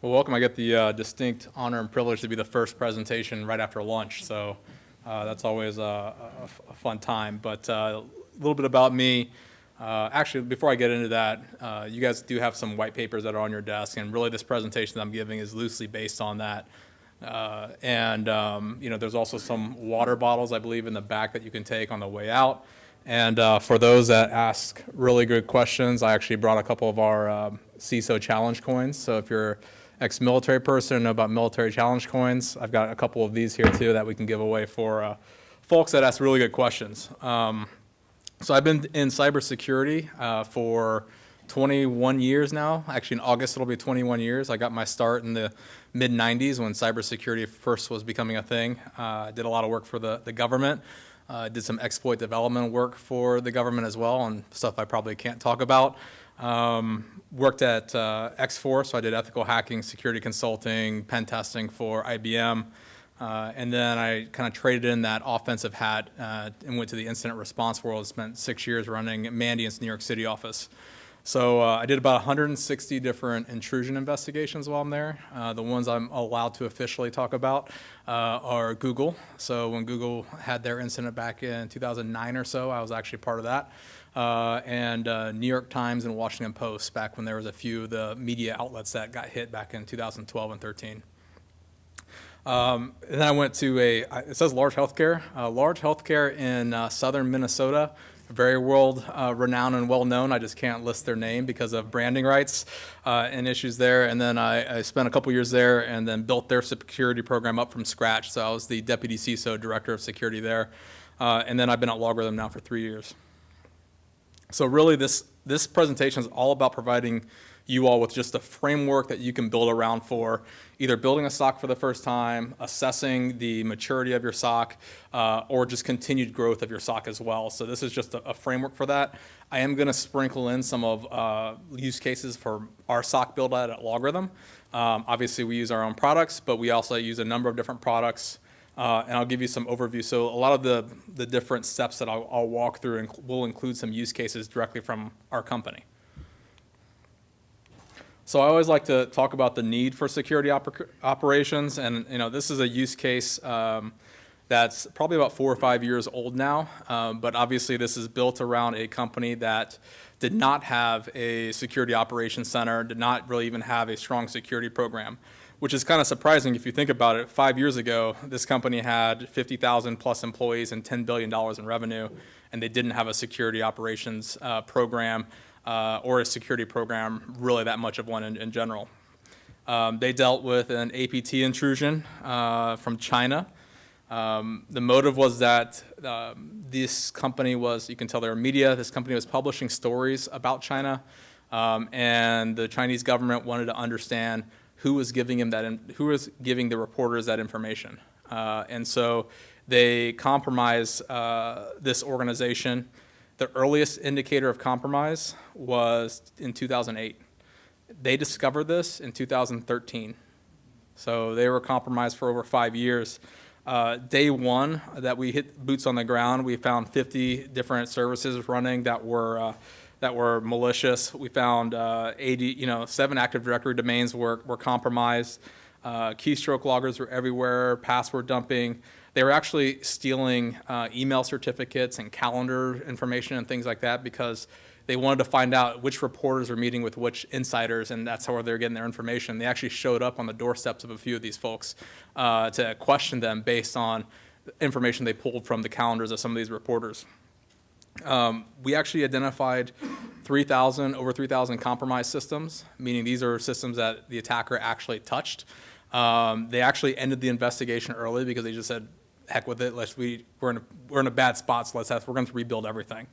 Well, welcome. I get the distinct honor and privilege to be the first presentation right after lunch, so that's always a fun time. But a little bit about me. Actually, before I get into that, you guys do have some white papers that are on your desk, and really this presentation that I'm giving is loosely based on that. You know, there's also some water bottles, I believe, in the back that you can take on the way out. And for those that ask really good questions, I actually brought a couple of our CISO challenge coins. So if you're ex-military person and know about military challenge coins, I've got a couple of these here too that we can give away for folks that ask really good questions. So I've been in cybersecurity for 21 years now. Actually, in August, it'll be 21 years. I got my start in the mid-90s when cybersecurity first was becoming a thing. I did a lot of work for the government. Did some exploit development work for the government as well, and stuff I probably can't talk about. Worked at X4, so I did ethical hacking, security consulting, pen testing for IBM. And then I kind of traded in that offensive hat and went to the incident response world. Spent 6 years running Mandiant's New York City office. So I did about 160 different intrusion investigations while I'm there. The ones I'm allowed to officially talk about are Google. So when Google had their incident back in 2009 or so, I was actually part of that. And New York Times and Washington Post back when there was a few of the media outlets that got hit back in 2012 and 13. And then I went to it says Large Healthcare in southern Minnesota. Very world renowned and well known. I just can't list their name because of branding rights and issues there. And then I spent a couple years there and then built their security program up from scratch. So I was the deputy CISO, director of security there. And then I've been at LogRhythm now for 3 years. So really this presentation is all about providing you all with just a framework that you can build around for either building a SOC for the first time, assessing the maturity of your SOC, or just continued growth of your SOC as well. So this is just a framework for that. I am going to sprinkle in some of use cases for our SOC build out at LogRhythm. Obviously, we use our own products, but we also use a number of different products. And I'll give you some overview. So a lot of the different steps that I'll walk through will include some use cases directly from our company. So I always like to talk about the need for security operations, and you know this is a use case that's probably about 4 or 5 years old now, but obviously this is built around a company that did not have a security operations center, did not really even have a strong security program, which is kind of surprising if you think about it. 5 years ago, this company had 50,000 plus employees and $10 billion in revenue, and they didn't have a security operations program. Or a security program, really that much of one in general. They dealt with an APT intrusion from China. The motive was that this company was, you can tell they were media, this company was publishing stories about China, and the Chinese government wanted to understand who was giving the reporters that information. And so they compromised this organization. The earliest indicator of compromise was in 2008. They discovered this in 2013. So they were compromised for over 5 years. Day one that we hit boots on the ground, we found 50 different services running that were malicious. We found 7 Active Directory domains were compromised. Keystroke loggers were everywhere, password dumping. They were actually stealing email certificates and calendar information and things like that because they wanted to find out which reporters were meeting with which insiders, and that's how they're getting their information. They actually showed up on the doorsteps of a few of these folks to question them based on information they pulled from the calendars of some of these reporters. We actually identified over 3,000 compromised systems, meaning these are systems that the attacker actually touched. They actually ended the investigation early because they just said, heck with it, we're in a bad spot, so we're going to rebuild everything.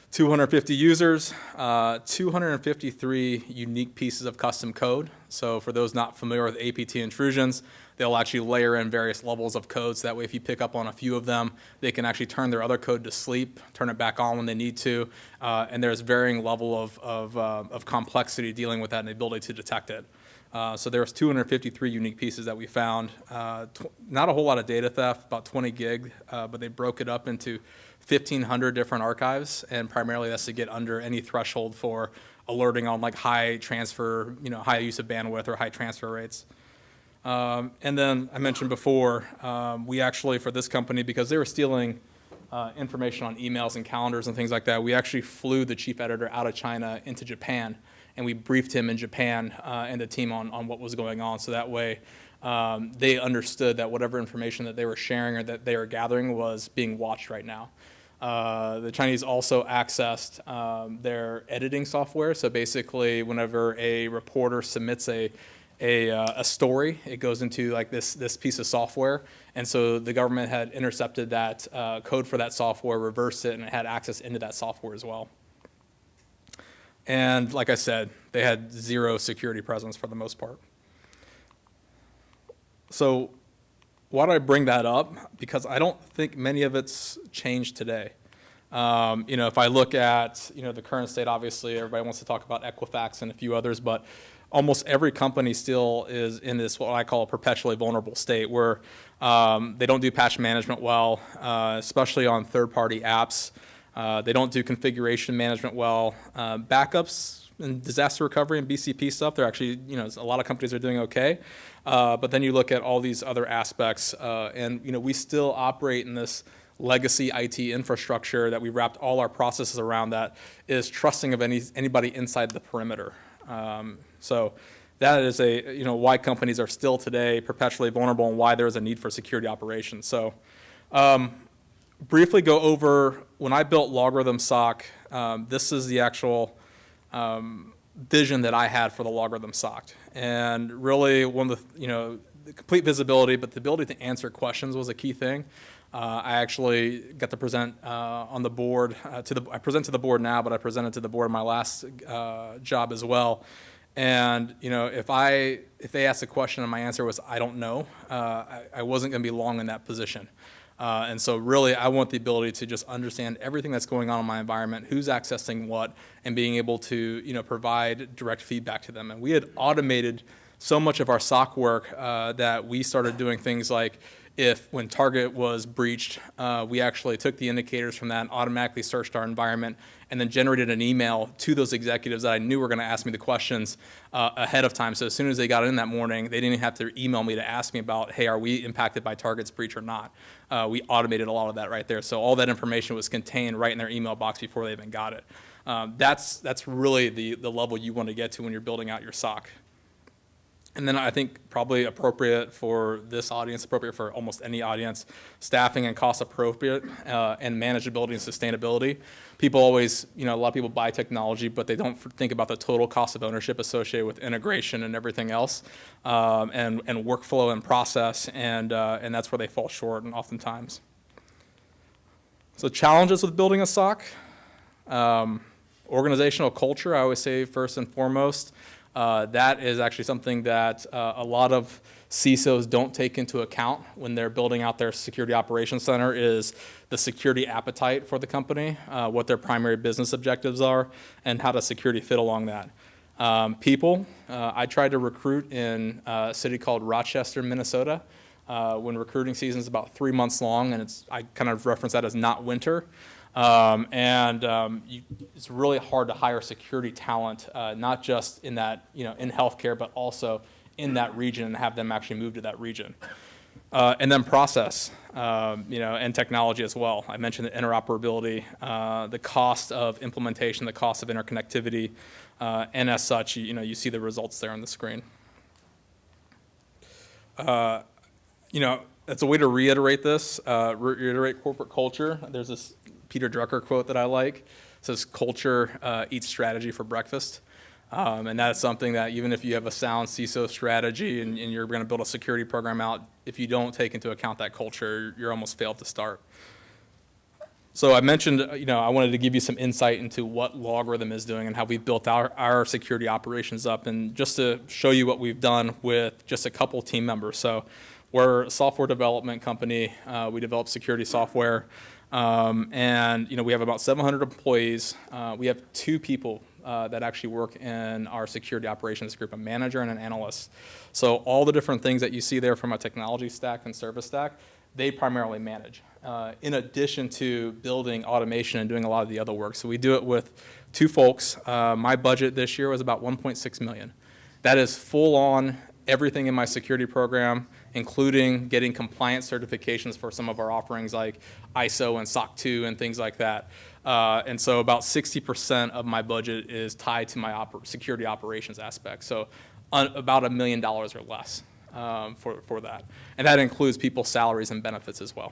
250 users, 253 unique pieces of custom code. So for those not familiar with APT intrusions, they'll actually layer in various levels of code, so that way if you pick up on a few of them, they can actually turn their other code to sleep, turn it back on when they need to, and there's varying level of complexity dealing with that and the ability to detect it. So there was 253 unique pieces that we found. Not a whole lot of data theft, about 20 gig, but they broke it up into 1,500 different archives, and primarily that's to get under any threshold for alerting on like high transfer, high use of bandwidth or high transfer rates. And then I mentioned before, we actually, for this company, because they were stealing information on emails and calendars and things like that, we actually flew the chief editor out of China into Japan, and we briefed him in Japan and the team on what was going on. So that way they understood that whatever information that they were sharing or that they were gathering was being watched right now. The Chinese also accessed their editing software. So basically, whenever a reporter submits a story, it goes into like this piece of software, and so the government had intercepted that code for that software, reversed it, and it had access into that software as well. And like I said, they had zero security presence for the most part. So why do I bring that up? Because I don't think many of it's changed today. If I look at the current state, obviously everybody wants to talk about Equifax and a few others, but almost every company still is in this what I call a perpetually vulnerable state where they don't do patch management well, especially on third-party apps. They don't do configuration management well. Backups and disaster recovery and BCP stuff, they're actually, a lot of companies are doing okay. But then you look at all these other aspects, and we still operate in this legacy IT infrastructure that we wrapped all our processes around that is trusting of anybody inside the perimeter. So that is why companies are still today perpetually vulnerable and why there is a need for security operations. So briefly go over, when I built LogRhythm SOC, this is the actual vision that I had for the LogRhythm SOC. And really one of the, the complete visibility, but the ability to answer questions was a key thing. I actually got to present on the board, I present to the board now, but I presented to the board in my last job as well. And if they asked a question and my answer was I don't know, I wasn't going to be long in that position. And so really I want the ability to just understand everything that's going on in my environment, who's accessing what, and being able to provide direct feedback to them. And we had automated so much of our SOC work that we started doing things like when Target was breached, we actually took the indicators from that and automatically searched our environment and then generated an email to those executives that I knew were going to ask me the questions ahead of time. So as soon as they got in that morning, they didn't have to email me to ask me about, hey, are we impacted by Target's breach or not? We automated a lot of that right there. So all that information was contained right in their email box before they even got it. That's really the level you want to get to when you're building out your SOC. And then I think probably appropriate for this audience, appropriate for almost any audience, staffing and cost appropriate and manageability and sustainability. People always, a lot of people buy technology, but they don't think about the total cost of ownership associated with integration and everything else, and workflow and process, and that's where they fall short and oftentimes. So challenges with building a SOC. Organizational culture, I always say first and foremost. That is actually something that a lot of CISOs don't take into account when they're building out their security operations center is the security appetite for the company, what their primary business objectives are, and how does security fit along that. People, I tried to recruit in a city called Rochester, Minnesota, when recruiting season is about 3 months long, and I kind of reference that as not winter. It's really hard to hire security talent, not just in that, in healthcare, but also in that region and have them actually move to that region. And then process, and technology as well. I mentioned the interoperability, the cost of implementation, the cost of interconnectivity, and as such, you see the results there on the screen. That's a way to reiterate this, reiterate corporate culture. There's this Peter Drucker quote that I like. It says, culture eats strategy for breakfast. And that's something that even if you have a sound CISO strategy and you're going to build a security program out, if you don't take into account that culture, you're almost failed to start. So I mentioned, I wanted to give you some insight into what LogRhythm is doing and how we've built our security operations up, and just to show you what we've done with just a couple team members. So we're a software development company. We develop security software. And we have about 700 employees. We have 2 people that actually work in our security operations group, a manager and an analyst. So all the different things that you see there from a technology stack and service stack, they primarily manage, in addition to building automation and doing a lot of the other work. So we do it with 2 folks. My budget this year was about $1.6 million. That is full on everything in my security program, including getting compliance certifications for some of our offerings like ISO and SOC 2 and things like that. And so about 60% of my budget is tied to my security operations aspect. So about $1 million or less for that. And that includes people's salaries and benefits as well.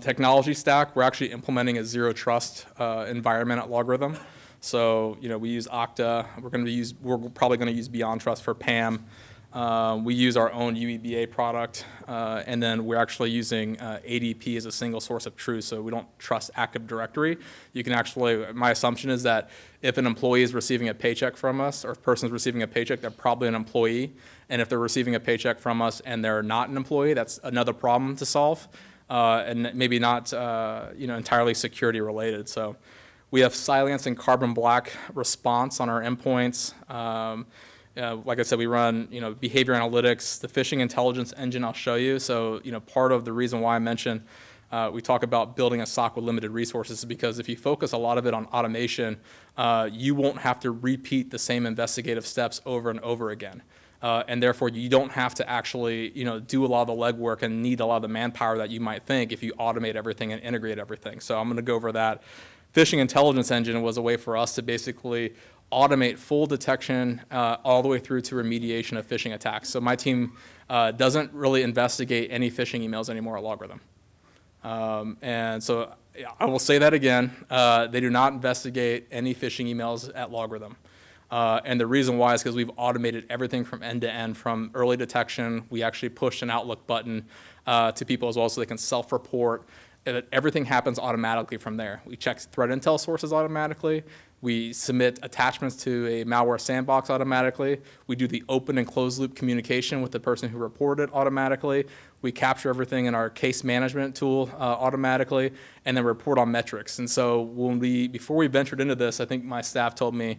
Technology stack, we're actually implementing a zero trust environment at LogRhythm. So, we use Okta. We're probably going to use Beyond Trust for PAM. We use our own UEBA product, and then we're actually using ADP as a single source of truth, so we don't trust Active Directory. You can actually, my assumption is that if an employee is receiving a paycheck from us, or if a person is receiving a paycheck, they're probably an employee. And if they're receiving a paycheck from us and they're not an employee, that's another problem to solve, and maybe not entirely security related. So we have Silence and Carbon Black response on our endpoints. Like I said, we run, behavior analytics, the phishing intelligence engine I'll show you. So, part of the reason why I mentioned we talk about building a SOC with limited resources is because if you focus a lot of it on automation, you won't have to repeat the same investigative steps over and over again. And therefore, you don't have to actually, do a lot of the legwork and need a lot of the manpower that you might think if you automate everything and integrate everything. So I'm going to go over that. Phishing intelligence engine was a way for us to basically automate full detection all the way through to remediation of phishing attacks. So my team doesn't really investigate any phishing emails anymore at LogRhythm. And so I will say that again, they do not investigate any phishing emails at LogRhythm. And the reason why is because we've automated everything from end to end, from early detection. We actually pushed an Outlook button to people as well so they can self-report. Everything happens automatically from there. We check threat intel sources automatically. We submit attachments to a malware sandbox automatically. We do the open and closed loop communication with the person who reported automatically. We capture everything in our case management tool automatically, and then report on metrics. And so before we ventured into this, I think my staff told me,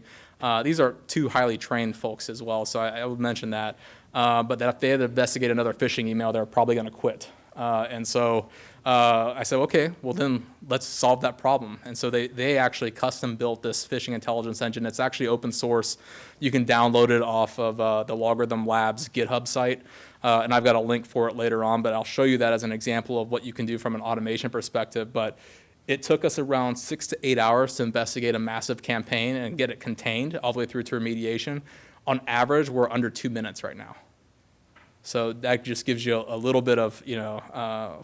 these are 2 highly trained folks as well, so I would mention that. But that if they had to investigate another phishing email, they're probably going to quit. And so I said, okay, well then let's solve that problem. And so they actually custom built this phishing intelligence engine. It's actually open source. You can download it off of the LogRhythm Labs GitHub site. And I've got a link for it later on, but I'll show you that as an example of what you can do from an automation perspective. But it took us around 6 to 8 hours to investigate a massive campaign and get it contained all the way through to remediation. On average, we're under 2 minutes right now. So that just gives you a little bit of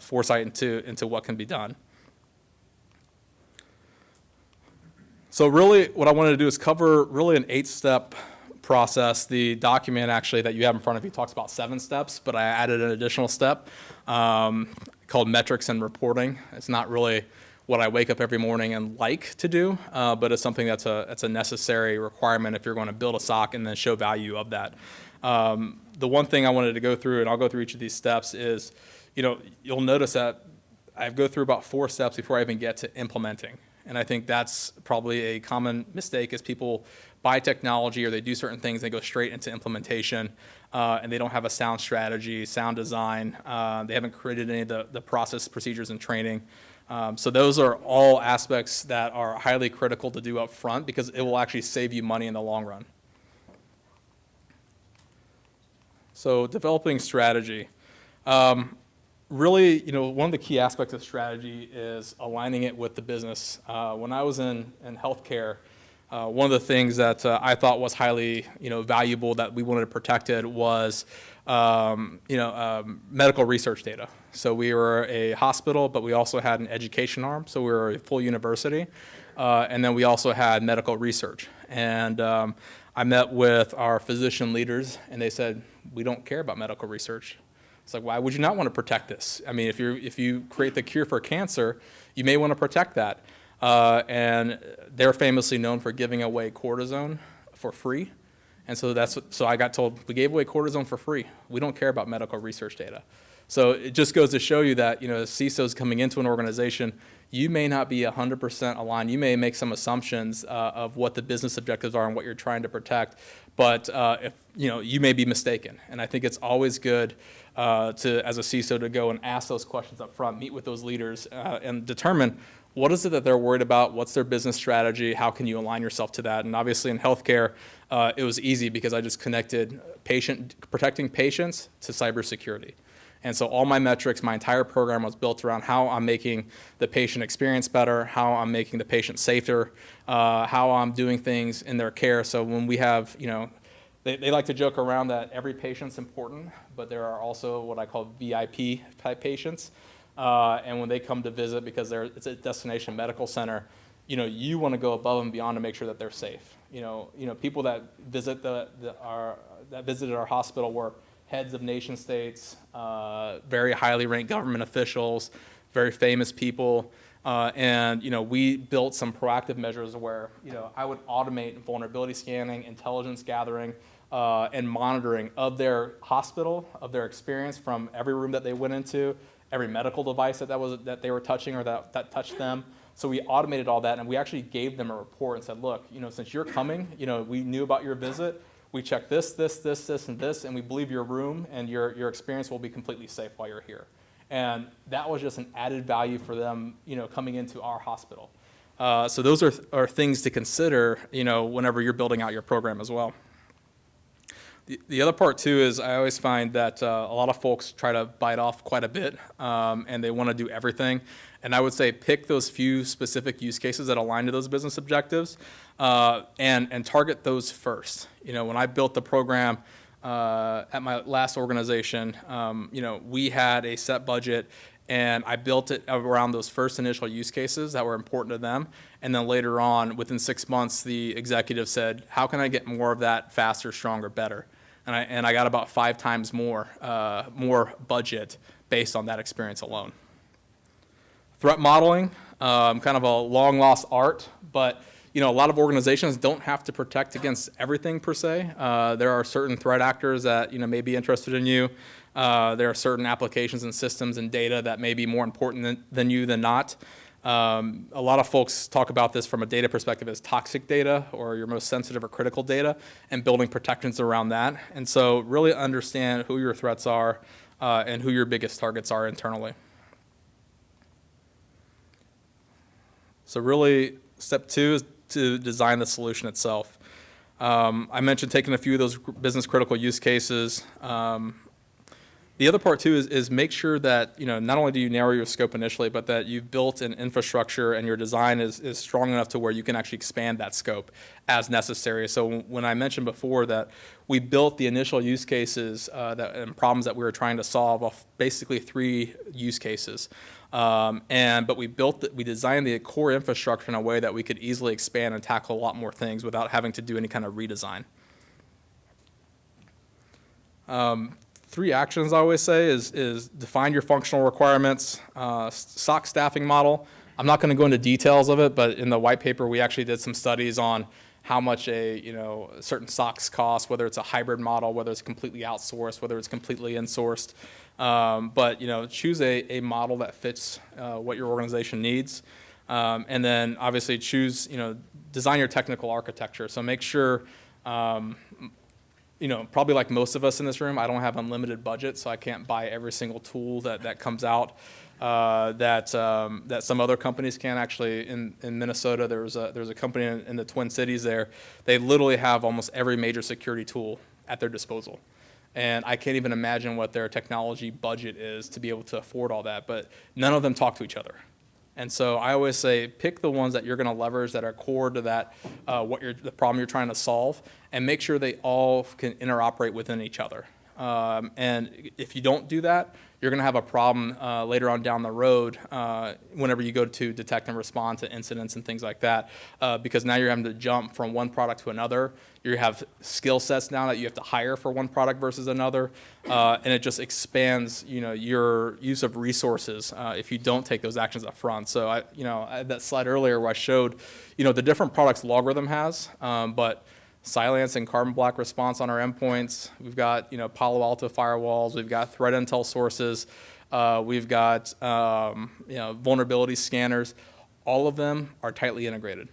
foresight into what can be done. So really what I wanted to do is cover really an 8-step process. The document actually that you have in front of you talks about 7 steps, but I added an additional step called metrics and reporting. It's not really what I wake up every morning and like to do, but it's something that's a necessary requirement if you're going to build a SOC and then show value of that. The one thing I wanted to go through, and I'll go through each of these steps, is, you'll notice that I go through about 4 steps before I even get to implementing. And I think that's probably a common mistake is people buy technology or they do certain things, they go straight into implementation, and they don't have a sound strategy, sound design. They haven't created any of the process, procedures, and training. So those are all aspects that are highly critical to do up front because it will actually save you money in the long run. So developing strategy. Really, one of the key aspects of strategy is aligning it with the business. When I was in healthcare, one of the things that I thought was highly, valuable that we wanted protected was, medical research data. So we were a hospital, but we also had an education arm. So we were a full university, and then we also had medical research. And I met with our physician leaders, and they said, we don't care about medical research. It's like, why would you not want to protect this? I mean, if you create the cure for cancer, you may want to protect that. And they're famously known for giving away cortisone for free. And so so I got told, we gave away cortisone for free. We don't care about medical research data. So it just goes to show you that, CISOs coming into an organization, you may not be 100% aligned. You may make some assumptions of what the business objectives are and what you're trying to protect. but if you may be mistaken. And I think it's always good as a CISO to go and ask those questions up front, meet with those leaders, and determine what is it that they're worried about, what's their business strategy, how can you align yourself to that. And obviously in healthcare, it was easy because I just connected protecting patients to cybersecurity. And so all my metrics, my entire program was built around how I'm making the patient experience better, how I'm making the patient safer, how I'm doing things in their care. So when we have, they like to joke around that every patient's important, but there are also what I call VIP type patients. And when they come to visit because it's a destination medical center, you want to go above and beyond to make sure that they're safe. People that visit that visited our hospital were heads of nation states, very highly ranked government officials, very famous people, and we built some proactive measures where I would automate vulnerability scanning, intelligence gathering, and monitoring of their hospital, of their experience from every room that they went into, every medical device that they were touching or that touched them. So we automated all that, and we actually gave them a report and said, look, since you're coming, we knew about your visit. We checked this, and this, and we believe your room and your experience will be completely safe while you're here. And that was just an added value for them, coming into our hospital. So those are things to consider, whenever you're building out your program as well. The other part too is I always find that a lot of folks try to bite off quite a bit, and they want to do everything. And I would say pick those few specific use cases that align to those business objectives, and target those first. When I built the program at my last organization, we had a set budget, and I built it around those first initial use cases that were important to them. And then later on, within 6 months, the executive said, how can I get more of that faster, stronger, better? And I got about 5 times more budget based on that experience alone. Threat modeling, kind of a long lost art, but a lot of organizations don't have to protect against everything per se. There are certain threat actors that may be interested in you. There are certain applications and systems and data that may be more important than you than not. A lot of folks talk about this from a data perspective as toxic data or your most sensitive or critical data and building protections around that. And so really understand who your threats are and who your biggest targets are internally. So really, step 2 is to design the solution itself. I mentioned taking a few of those business critical use cases. The other part too is make sure that not only do you narrow your scope initially, but that you've built an infrastructure and your design is strong enough to where you can actually expand that scope as necessary. So when I mentioned before that we built the initial use cases and problems that we were trying to solve off basically 3 use cases. But we designed the core infrastructure in a way that we could easily expand and tackle a lot more things without having to do any kind of redesign. 3 actions I always say is define your functional requirements, SOC staffing model. I'm not going to go into details of it, but in the white paper we actually did some studies on how much certain SOCs cost, whether it's a hybrid model, whether it's completely outsourced, whether it's completely insourced. But choose a model that fits what your organization needs, and then obviously choose design your technical architecture. So make sure. Probably like most of us in this room, I don't have unlimited budget, so I can't buy every single tool that comes out that some other companies can. Actually, in Minnesota, there's a company in the Twin Cities there. They literally have almost every major security tool at their disposal. And I can't even imagine what their technology budget is to be able to afford all that, but none of them talk to each other. And so I always say, pick the ones that you're going to leverage that are core to that, the problem you're trying to solve, and make sure they all can interoperate within each other. And if you don't do that, you're going to have a problem later on down the road whenever you go to detect and respond to incidents and things like that, because now you're having to jump from one product to another. You have skill sets now that you have to hire for one product versus another, and it just expands, your use of resources if you don't take those actions up front. So I had that slide earlier where I showed, the different products LogRhythm has, but Cylance and Carbon Black response on our endpoints. We've got Palo Alto firewalls. We've got threat intel sources. We've got vulnerability scanners. All of them are tightly integrated.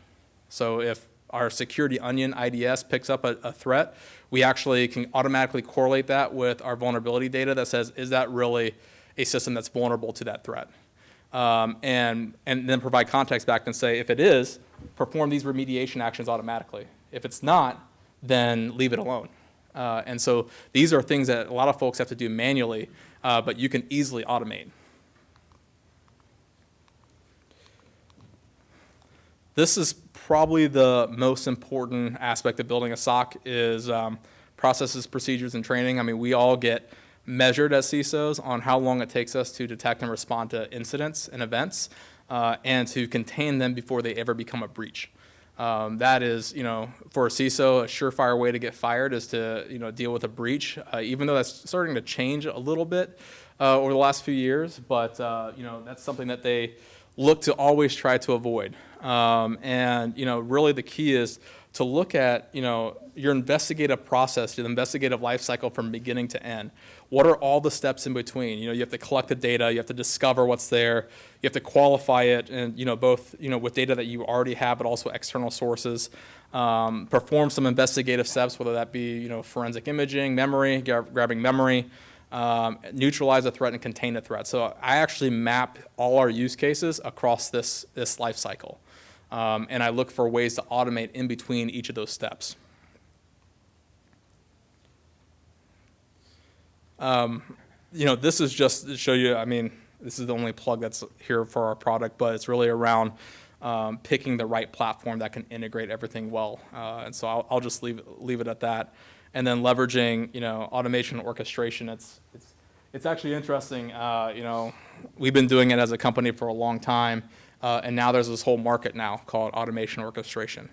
So if our security onion IDS picks up a threat, we actually can automatically correlate that with our vulnerability data that says, is that really a system that's vulnerable to that threat? And then provide context back and say, if it is, perform these remediation actions automatically. If it's not, then leave it alone. And so these are things that a lot of folks have to do manually, but you can easily automate. This is probably the most important aspect of building a SOC is processes, procedures, and training. I mean, we all get measured as CISOs on how long it takes us to detect and respond to incidents and events and to contain them before they ever become a breach. That is, for a CISO, a surefire way to get fired is to, deal with a breach, even though that's starting to change a little bit over the last few years, but, that's something that they look to always try to avoid. Really the key is to look at, your investigative process, your investigative life cycle from beginning to end. What are all the steps in between? You have to collect the data, you have to discover what's there, you have to qualify it, and both with data that you already have, but also external sources. Perform some investigative steps, whether that be forensic imaging, memory, grabbing memory, neutralize a threat and contain a threat. So I actually map all our use cases across this life cycle, and I look for ways to automate in between each of those steps. This is just to show you, this is the only plug that's here for our product, but it's really around picking the right platform that can integrate everything well. And so I'll just leave it at that. And then leveraging, automation and orchestration. It's actually interesting. We've been doing it as a company for a long time, and now there's this whole market now called automation orchestration.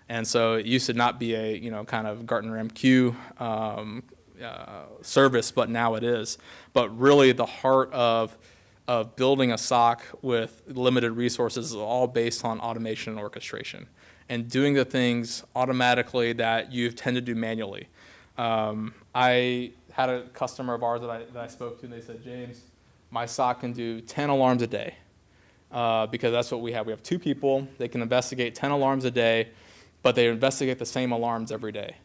And so it used to not be a, kind of Gartner MQ service, but now it is. But really the heart of building a SOC with limited resources is all based on automation and orchestration and doing the things automatically that you tend to do manually. I had a customer of ours that I spoke to, and they said, James, my SOC can do 10 alarms a day because that's what we have. We have 2 people. They can investigate 10 alarms a day, but they investigate the same alarms every day.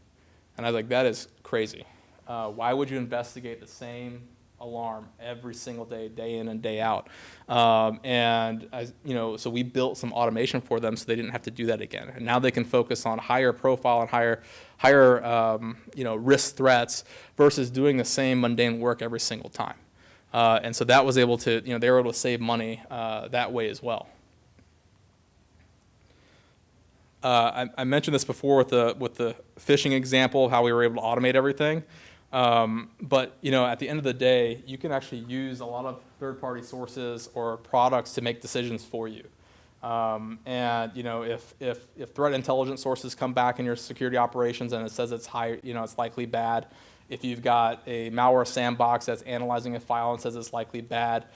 And I was like, that is crazy. Why would you investigate the same alarm every single day, day in and day out? So we built some automation for them so they didn't have to do that again. And now they can focus on higher profile and higher risk threats versus doing the same mundane work every single time. And so that was able to, they were able to save money that way as well. I mentioned this before with the phishing example, how we were able to automate everything. But at the end of the day, you can actually use a lot of third-party sources or products to make decisions for you. If threat intelligence sources come back in your security operations and it says it's high, it's likely bad. If you've got a malware sandbox that's analyzing a file and says it's likely bad,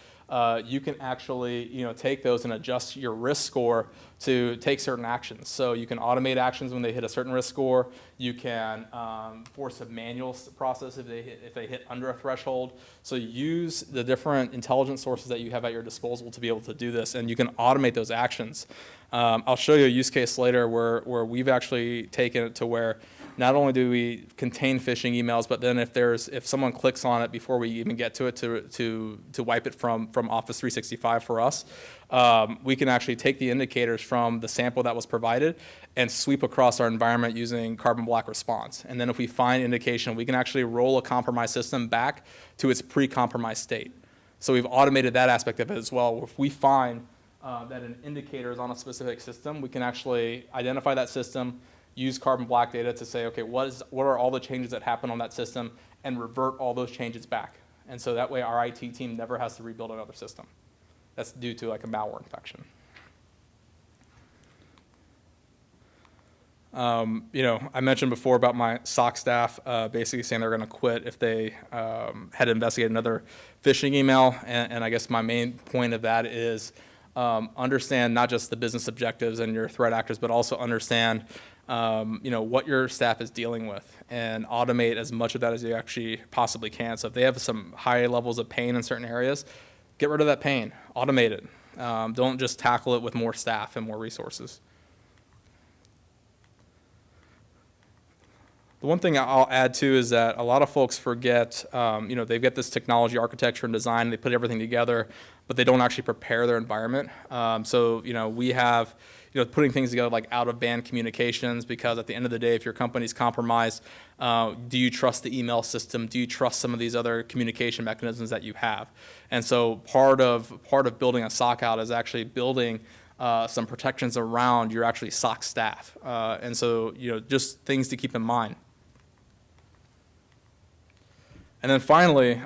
you can actually take those and adjust your risk score to take certain actions. So you can automate actions when they hit a certain risk score. You can force a manual process if they hit under a threshold. So use the different intelligence sources that you have at your disposal to be able to do this, and you can automate those actions. I'll show you a use case later where we've actually taken it to where not only do we contain phishing emails, but then if someone clicks on it before we even get to it to wipe it from Office 365 for us, we can actually take the indicators from the sample that was provided and sweep across our environment using carbon black response. And then if we find indication, we can actually roll a compromised system back to its pre-compromised state. So we've automated that aspect of it as well. If we find that an indicator is on a specific system, we can actually identify that system, use carbon black data to say, okay, what are all the changes that happen on that system, and revert all those changes back. And so that way our IT team never has to rebuild another system. That's due to like a malware infection. I mentioned before about my SOC staff basically saying they're going to quit if they had to investigate another phishing email. And I guess my main point of that is understand not just the business objectives and your threat actors, but also understand what your staff is dealing with and automate as much of that as you actually possibly can. So if they have some high levels of pain in certain areas, get rid of that pain, automate it. Don't just tackle it with more staff and more resources. The one thing I'll add too is that a lot of folks forget, they've got this technology architecture and design, they put everything together, but they don't actually prepare their environment. We have, putting things together like out-of-band communications, because at the end of the day, if your company's compromised, do you trust the email system? Do you trust some of these other communication mechanisms that you have? And so part of building a SOC out is actually building some protections around your actually SOC staff. Just things to keep in mind. And then finally,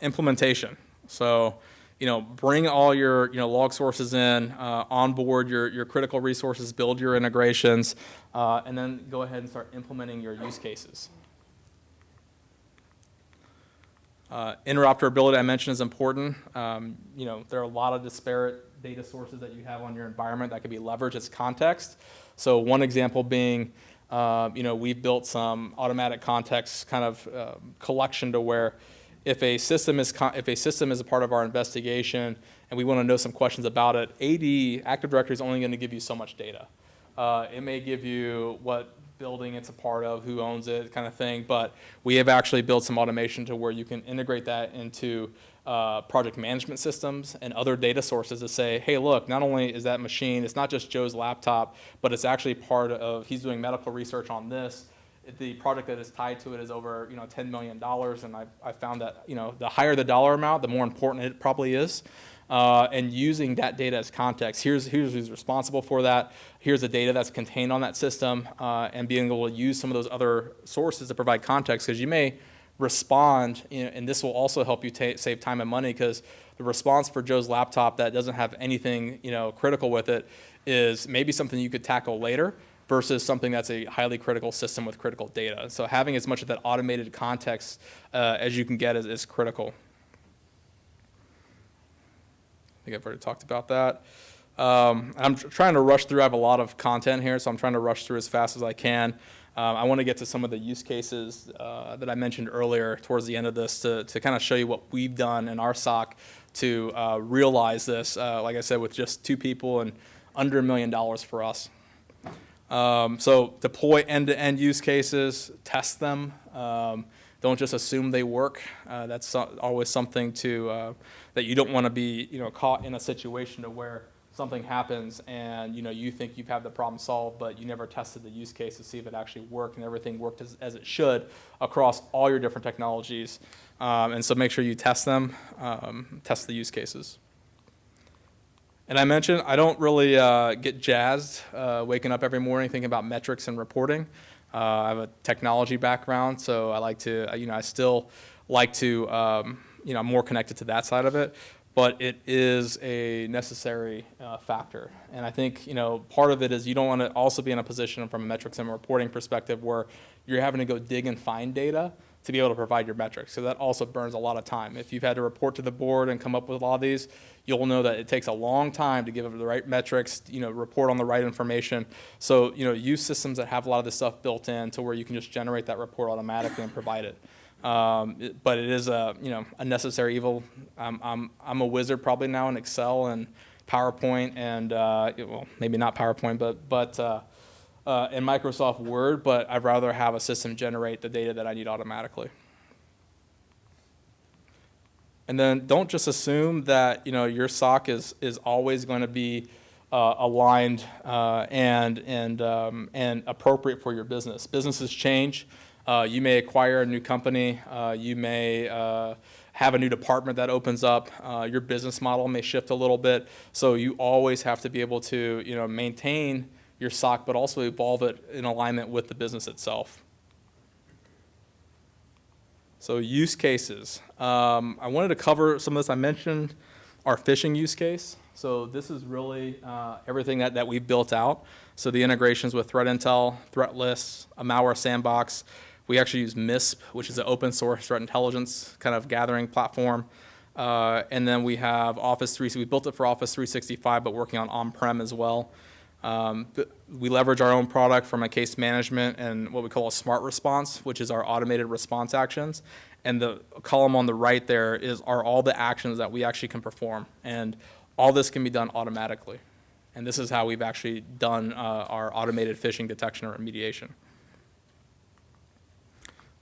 implementation. So, bring all your, log sources in, onboard your critical resources, build your integrations, and then go ahead and start implementing your use cases. Interoperability I mentioned is important. There are a lot of disparate data sources that you have on your environment that could be leveraged as context. So one example being, we've built some automatic context kind of collection to where if a system is a part of our investigation and we want to know some questions about it, Active Directory is only going to give you so much data. It may give you what building it's a part of, who owns it, kind of thing, but we have actually built some automation to where you can integrate that into project management systems and other data sources to say, hey, look, not only is that machine, it's not just Joe's laptop, but it's actually part of, he's doing medical research on this. The project that is tied to it is over, $10 million, and I found that, the higher the dollar amount, the more important it probably is. And using that data as context, here's who's responsible for that, here's the data that's contained on that system, and being able to use some of those other sources to provide context, because you may respond, and this will also help you save time and money, because the response for Joe's laptop that doesn't have anything, critical with it is maybe something you could tackle later, versus something that's a highly critical system with critical data. So having as much of that automated context as you can get is critical. I think I've already talked about that. I'm trying to rush through. I have a lot of content here, so I'm trying to rush through as fast as I can. I want to get to some of the use cases that I mentioned earlier towards the end of this to kind of show you what we've done in our SOC to realize this, like I said, with just 2 people and under $1 million for us. So deploy end-to-end use cases, test them. Don't just assume they work. That's always something that you don't want to be caught in a situation to where something happens and you think you've had the problem solved, but you never tested the use case to see if it actually worked and everything worked as it should across all your different technologies. And so make sure you test them, test the use cases. And I mentioned I don't really get jazzed waking up every morning thinking about metrics and reporting. I have a technology background, so I like to, I still like to, I'm more connected to that side of it, but it is a necessary factor. And I think, part of it is you don't want to also be in a position from a metrics and reporting perspective where you're having to go dig and find data to be able to provide your metrics. So that also burns a lot of time. If you've had to report to the board and come up with a lot of these, you'll know that it takes a long time to give the right metrics, report on the right information. So, use systems that have a lot of this stuff built in to where you can just generate that report automatically and provide it. But it is a necessary evil. I'm a wizard probably now in Excel and PowerPoint and, well, maybe not PowerPoint, but in Microsoft Word, but I'd rather have a system generate the data that I need automatically. And then don't just assume that your SOC is always going to be aligned and appropriate for your business. Businesses change. You may acquire a new company. You may have a new department that opens up. Your business model may shift a little bit. So you always have to be able to maintain your SOC, but also evolve it in alignment with the business itself. So use cases. I wanted to cover some of this. I mentioned our phishing use case. So this is really everything that we've built out. So the integrations with threat intel, threat lists, a malware sandbox. We actually use MISP, which is an open source threat intelligence kind of gathering platform. And then we have Office 360. We built it for Office 365, but working on-prem as well. We leverage our own product from a case management and what we call a smart response, which is our automated response actions. And the column on the right there are all the actions that we actually can perform. And all this can be done automatically. And this is how we've actually done our automated phishing detection or remediation.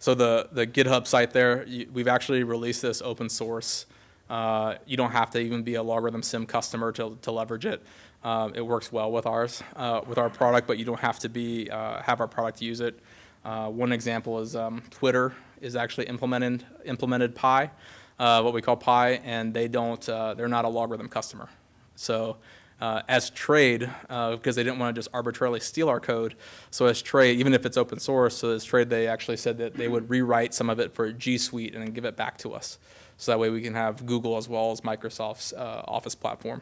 So the GitHub site there, we've actually released this open source. You don't have to even be a LogRhythm SIM customer to leverage it. It works well with ours, with our product, but you don't have to be have our product to use it. One example is Twitter is actually implemented Pi, what we call Pi, and they're not a LogRhythm customer. So as trade, because they didn't want to just arbitrarily steal our code, so as trade, even if it's open source, so as trade, they actually said that they would rewrite some of it for G Suite and then give it back to us. So that way we can have Google as well as Microsoft's Office platform.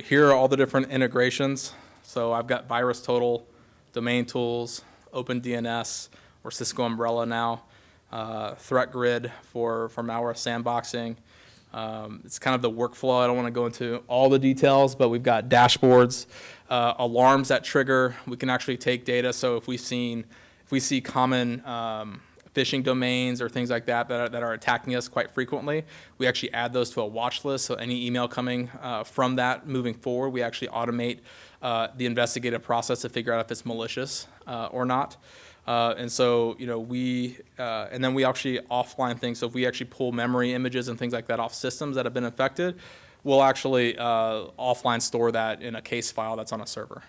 Here are all the different integrations. So I've got VirusTotal, Domain Tools, OpenDNS, or Cisco Umbrella now, Threat Grid for malware sandboxing. It's kind of the workflow. I don't want to go into all the details, but we've got dashboards, alarms that trigger. We can actually take data. So if we see common phishing domains or things like that that are attacking us quite frequently, we actually add those to a watch list. So any email coming from that moving forward, we actually automate the investigative process to figure out if it's malicious or not. And so, and then we actually offline things. So if we actually pull memory images and things like that off systems that have been infected, we'll actually offline store that in a case file that's on a server.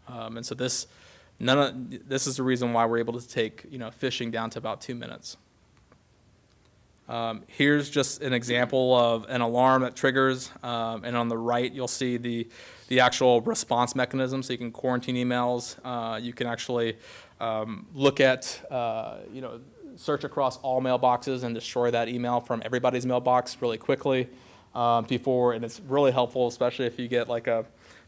And so this is the reason why we're able to take, phishing down to about 2 minutes. Here's just an example of an alarm that triggers, and on the right you'll see the actual response mechanism. So you can quarantine emails. You can actually look at, search across all mailboxes and destroy that email from everybody's mailbox really quickly and it's really helpful, especially if you get like a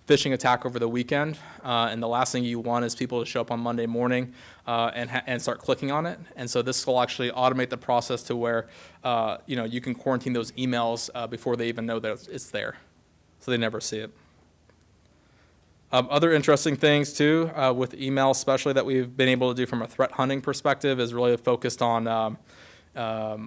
phishing attack over the weekend, and the last thing you want is people to show up on Monday morning and start clicking on it. And so this will actually automate the process to where you can quarantine those emails before they even know that it's there, so they never see it. Other interesting things too with email, especially that we've been able to do from a threat hunting perspective, is really focused on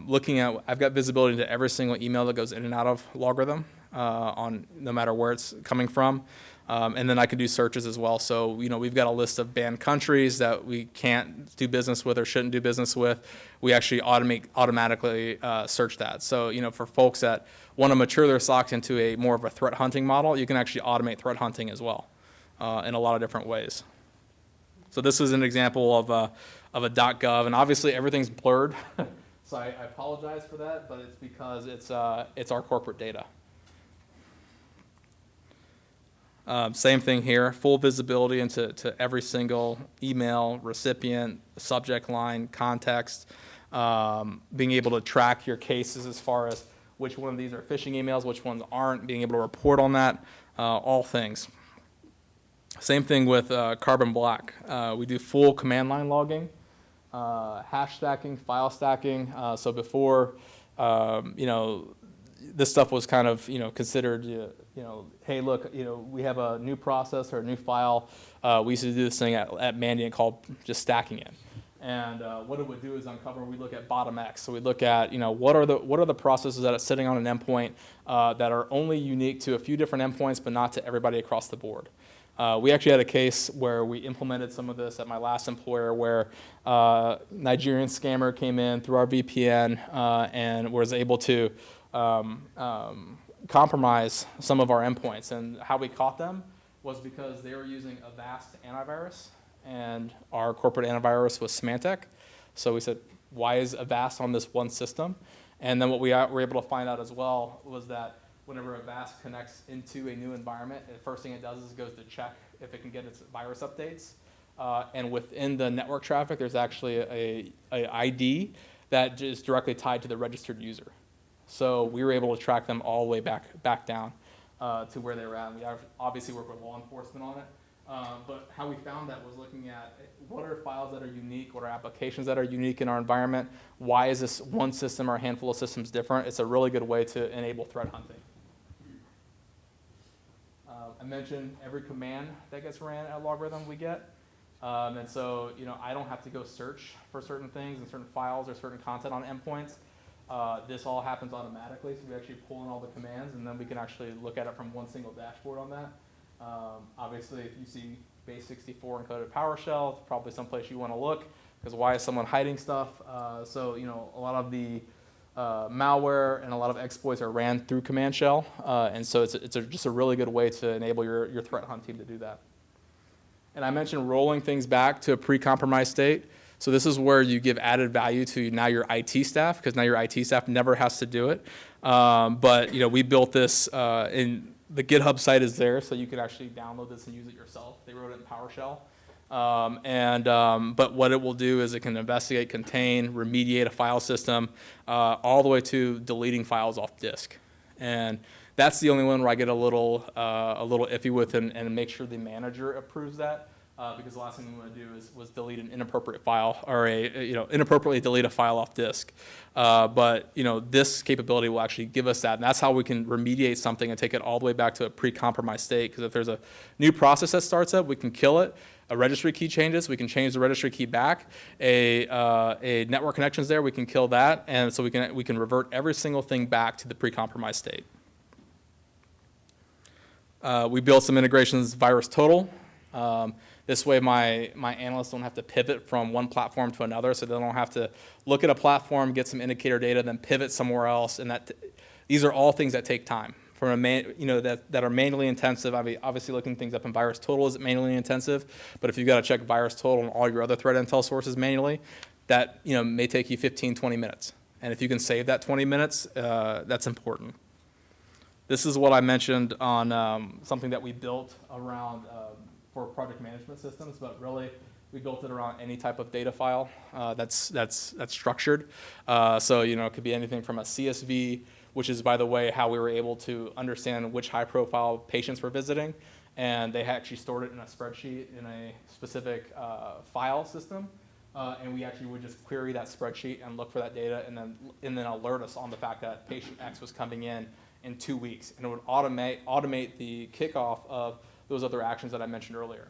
looking at. I've got visibility into every single email that goes in and out of LogRhythm on no matter where it's coming from. And then I can do searches as well. So, we've got a list of banned countries that we can't do business with or shouldn't do business with. We actually automatically search that. So, for folks that want to mature their SOC into a more of a threat hunting model, you can actually automate threat hunting as well in a lot of different ways. So this is an example of a .gov, and obviously everything's blurred. So I apologize for that, but it's because it's our corporate data. Same thing here, full visibility into every single email, recipient, subject line, context, being able to track your cases as far as which one of these are phishing emails, which ones aren't, being able to report on that, all things. Same thing with Carbon Black. We do full command line logging, hash stacking, file stacking. So before, this stuff was kind of, considered, hey, look, we have a new process or a new file. We used to do this thing at Mandiant called just stacking it. And what it would do is uncover. We look at bottom X. So we look at, what are the processes that are sitting on an endpoint that are only unique to a few different endpoints, but not to everybody across the board. We actually had a case where we implemented some of this at my last employer, where Nigerian scammer came in through our VPN and was able to compromise some of our endpoints. And how we caught them was because they were using Avast antivirus, and our corporate antivirus was Symantec. So we said, why is Avast on this one system? And then what we were able to find out as well was that whenever Avast connects into a new environment, the first thing it does is it goes to check if it can get its virus updates. And within the network traffic, there's actually a ID that is directly tied to the registered user. So we were able to track them all the way back down to where they were at. And we obviously work with law enforcement on it. But how we found that was looking at what are files that are unique, what are applications that are unique in our environment, why is this one system or a handful of systems different? It's a really good way to enable threat hunting. I mentioned every command that gets ran at LogRhythm we get. And so, I don't have to go search for certain things and certain files or certain content on endpoints. This all happens automatically, so we actually pull in all the commands, and then we can actually look at it from one single dashboard on that. Obviously, if you see base64 encoded PowerShell. It's probably someplace you want to look, because why is someone hiding stuff? So a lot of the malware and a lot of exploits are ran through command shell, and so it's just a really good way to enable your threat hunt team to do that. And I mentioned rolling things back to a pre-compromised state. So this is where you give added value to now your IT staff, because now your IT staff never has to do it. But we built this in the GitHub site is there, so you can actually download this and use it yourself. They wrote it in PowerShell. But what it will do is it can investigate, contain, remediate a file system, all the way to deleting files off disk. And that's the only one where I get a little iffy with and make sure the manager approves that. Because the last thing we want to do was delete an inappropriate file or inappropriately delete a file off disk. But this capability will actually give us that, and that's how we can remediate something and take it all the way back to a pre-compromised state. Because if there's a new process that starts up, we can kill it. A registry key changes, we can change the registry key back. A network connection's there, we can kill that, and so we can revert every single thing back to the pre-compromised state. We built some integrations, VirusTotal. This way my analysts don't have to pivot from one platform to another, so they don't have to look at a platform, get some indicator data, then pivot somewhere else. And these are all things that take time. That are manually intensive. I mean, obviously looking things up in VirusTotal is manually intensive, but if you've got to check VirusTotal and all your other threat intel sources manually, that may take you 15, 20 minutes. And if you can save that 20 minutes, that's important. This is what I mentioned on something that we built around for project management systems, but really we built it around any type of data file that's structured. So it could be anything from a CSV, which is, by the way, how we were able to understand which high-profile patients we're visiting, and they actually stored it in a spreadsheet in a specific file system, and we actually would just query that spreadsheet and look for that data, and then alert us on the fact that patient X was coming in 2 weeks, and it would automate the kickoff of those other actions that I mentioned earlier.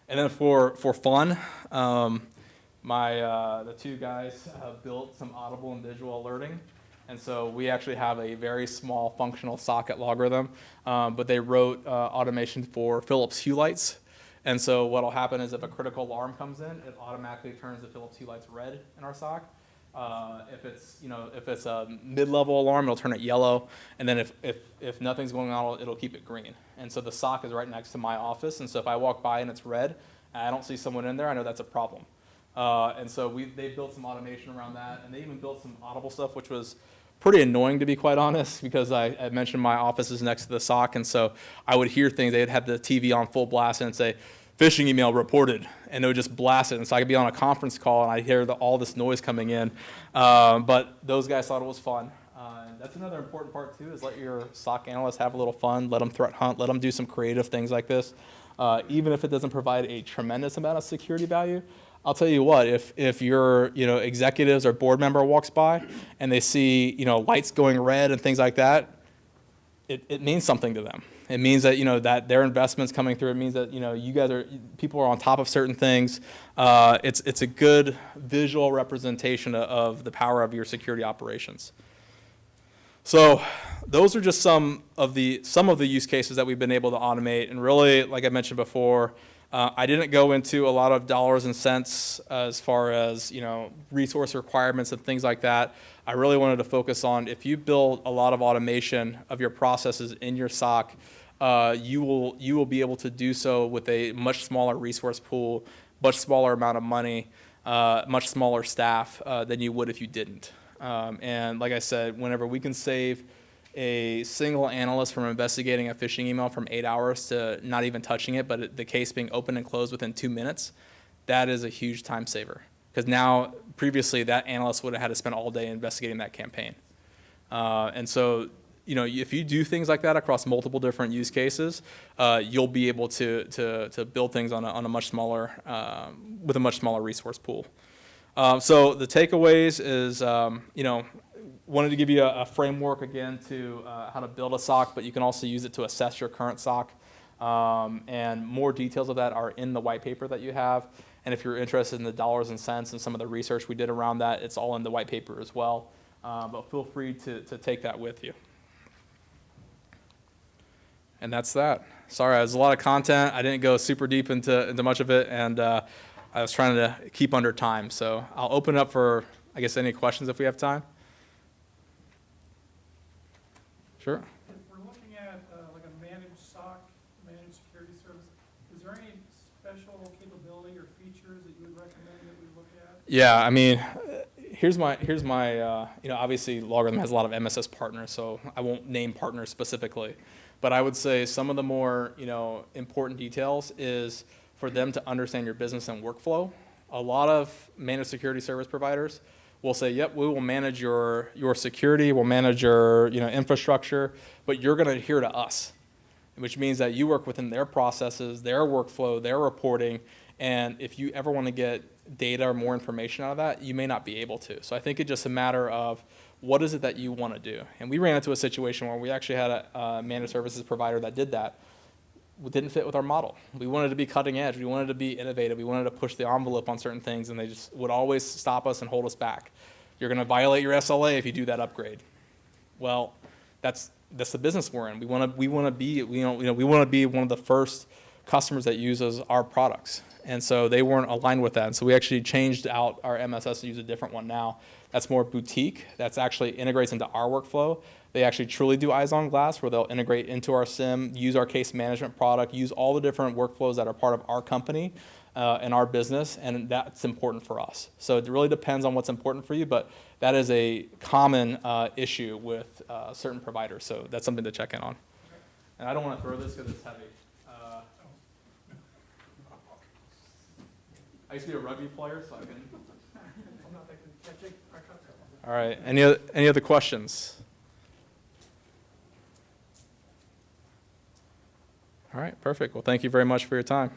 And then for fun, the two guys built some audible and visual alerting, and so we actually have a very small functional SOC at LogRhythm, but they wrote automation for Philips Hue lights. And so what will happen is if a critical alarm comes in, it automatically turns the Philips Hue lights red in our SOC. If it's a mid-level alarm, it'll turn it yellow, and then if nothing's going on, it'll keep it green. And so the SOC is right next to my office, and so if I walk by and it's red, and I don't see someone in there, I know that's a problem. And so they built some automation around that, and they even built some audible stuff, which was pretty annoying, to be quite honest, because I mentioned my office is next to the SOC, and so I would hear things. They'd have the TV on full blast and say, "Phishing email reported," and it would just blast it. And so I could be on a conference call and I'd hear all this noise coming in. But those guys thought it was fun. And that's another important part too, is let your SOC analysts have a little fun, let them threat hunt, let them do some creative things like this. Even if it doesn't provide a tremendous amount of security value, I'll tell you what, if your executives or board member walks by and they see lights going red and things like that, it means something to them. It means that that their investment's coming through. It means that people are on top of certain things. It's a good visual representation of the power of your security operations. So those are just some of the use cases that we've been able to automate. And really, like I mentioned before, I didn't go into a lot of dollars and cents as far as resource requirements and things like that. I really wanted to focus on, if you build a lot of automation of your processes in your SOC, you will be able to do so with a much smaller resource pool, much smaller amount of money, much smaller staff than you would if you didn't. And like I said, whenever we can save a single analyst from investigating a phishing email from 8 hours to not even touching it, but the case being opened and closed within 2 minutes, that is a huge time saver. Because now, previously, that analyst would have had to spend all day investigating that campaign. And so, if you do things like that across multiple different use cases, you'll be able to build things on a much smaller, with a much smaller resource pool. So the takeaways is, wanted to give you a framework again to how to build a SOC, but you can also use it to assess your current SOC. And more details of that are in the white paper that you have. And if you're interested in the dollars and cents and some of the research we did around that, it's all in the white paper as well. But feel free to take that with you. And that's that. Sorry, there's a lot of content. I didn't go super deep into much of it, and I was trying to keep under time. So I'll open up for, I guess, any questions if we have time. Sure. If we're looking at like a managed SOC, managed security service, is there any special capability or features that you would recommend that we look at? Yeah, I mean, here's my obviously LogRhythm has a lot of MSS partners, so I won't name partners specifically. But I would say some of the more, important details is for them to understand your business and workflow. A lot of managed security service providers will say, yep, we will manage your security, we'll manage your infrastructure, but you're going to adhere to us, which means that you work within their processes, their workflow, their reporting, and if you ever want to get data or more information out of that, you may not be able to. So I think it's just a matter of what is it that you want to do. And we ran into a situation where we actually had a managed services provider that did that. It didn't fit with our model. We wanted to be cutting edge. We wanted to be innovative. We wanted to push the envelope on certain things, and they just would always stop us and hold us back. You're going to violate your SLA if you do that upgrade. Well, that's the business we're in. We want to be one of the first customers that uses our products, and so they weren't aligned with that. And so we actually changed out our MSS to use a different one now. That's more boutique. That's actually integrates into our workflow. They actually truly do eyes on glass, where they'll integrate into our SIM, use our case management product, use all the different workflows that are part of our company and our business, and that's important for us. So it really depends on what's important for you, but that is a common issue with certain providers. So that's something to check in on. And I don't want to throw this because it's heavy. I used to be a rugby player, so I can. I'm not thinking catching. All right. Any other questions? All right. Perfect. Well, thank you very much for your time.